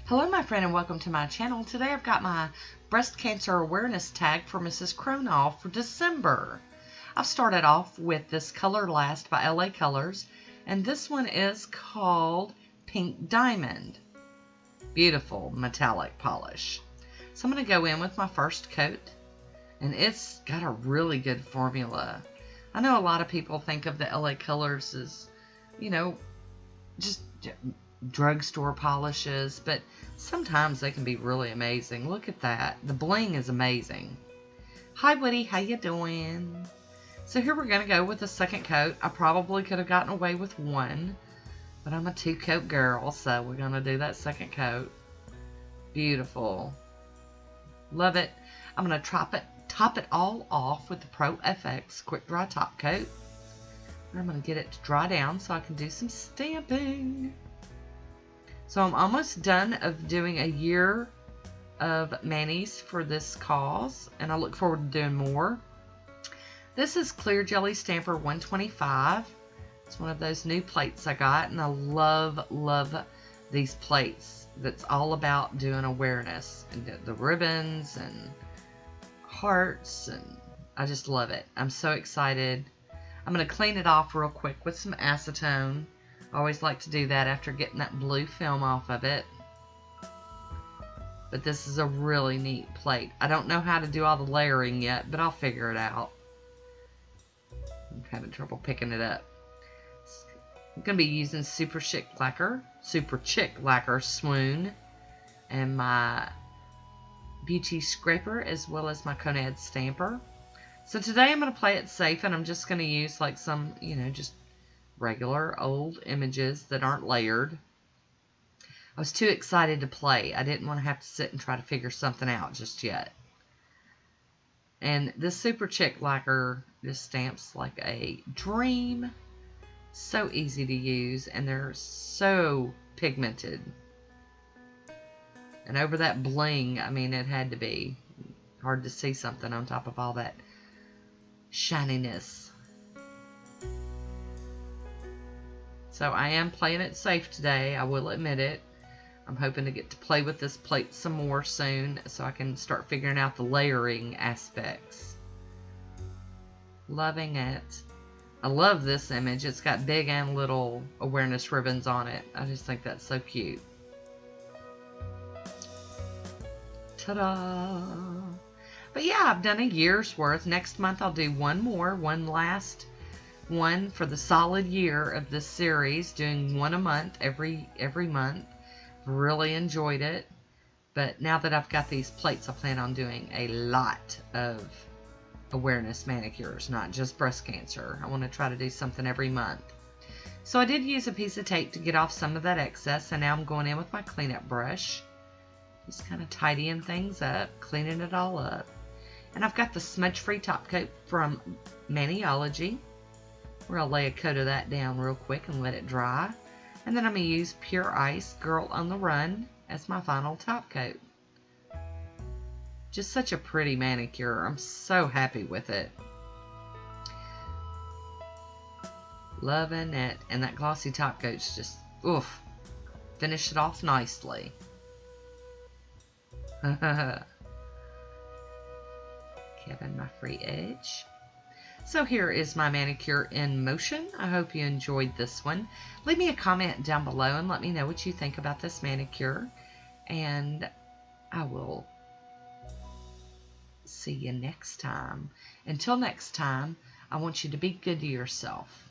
Hello my friend and welcome to my channel. Today I've got my breast cancer awareness tag for Mrs. Cronall for December. I've started off with this Color Last by LA Colors, and this one is called Pink Diamond. Beautiful metallic polish. So I'm going to go in with my first coat, and it's got a really good formula. I know a lot of people think of the LA Colors as, just drugstore polishes, but sometimes they can be really amazing. Look at that. The bling is amazing. Hi Woody, how you doing? So here we're going to go with the second coat. I probably could have gotten away with one, but I'm a two-coat girl, so we're going to do that second coat. Beautiful. Love it. I'm going to top it all off with the Pro FX Quick Dry Top Coat. I'm going to get it to dry down so I can do some stamping. So I'm almost done of doing a year of manis for this cause, and I look forward to doing more. This is Clear Jelly Stamper 125. It's one of those new plates I got, and I love these plates. That's all about doing awareness, and the ribbons and hearts, and I just love it. I'm so excited. I'm going to clean it off real quick with some acetone. I always like to do that after getting that blue film off of it. But this is a really neat plate. I don't know how to do all the layering yet, but I'll figure it out. I'm having trouble picking it up. I'm going to be using Super Chic Lacquer Swoon, and my Beauty Scraper, as well as my Cronall Stamper. So today I'm going to play it safe, and I'm just going to use like some, just regular old images that aren't layered. I was too excited to play. I didn't want to have to sit and try to figure something out just yet. And this Super Chic Lacquer just stamps like a dream. So easy to use, and they're so pigmented. And over that bling, I mean, it had to be hard to see something on top of all that shininess. So I am playing it safe today, I will admit it. I'm hoping to get to play with this plate some more soon so I can start figuring out the layering aspects. Loving it. I love this image. It's got big and little awareness ribbons on it. I just think that's so cute. Ta-da! But yeah, I've done a year's worth. Next month I'll do one last one for the solid year of this series, doing one a month every month. Really enjoyed it, but now that I've got these plates, I plan on doing a lot of awareness manicures, not just breast cancer. I want to try to do something every month. So I did use a piece of tape to get off some of that excess, and now I'm going in with my cleanup brush, just kind of tidying things up, cleaning it all up. And I've got the smudge-free top coat from Maniology, where I'll lay a coat of that down real quick and let it dry. And then I'm going to use Pure Ice Girl on the Run as my final top coat. Just such a pretty manicure. I'm so happy with it. Loving it. And that glossy top coat's just, oof, finish it off nicely. Kevin, my free edge. So here is my manicure in motion. I hope you enjoyed this one. Leave me a comment down below and let me know what you think about this manicure. And I will see you next time. Until next time, I want you to be good to yourself.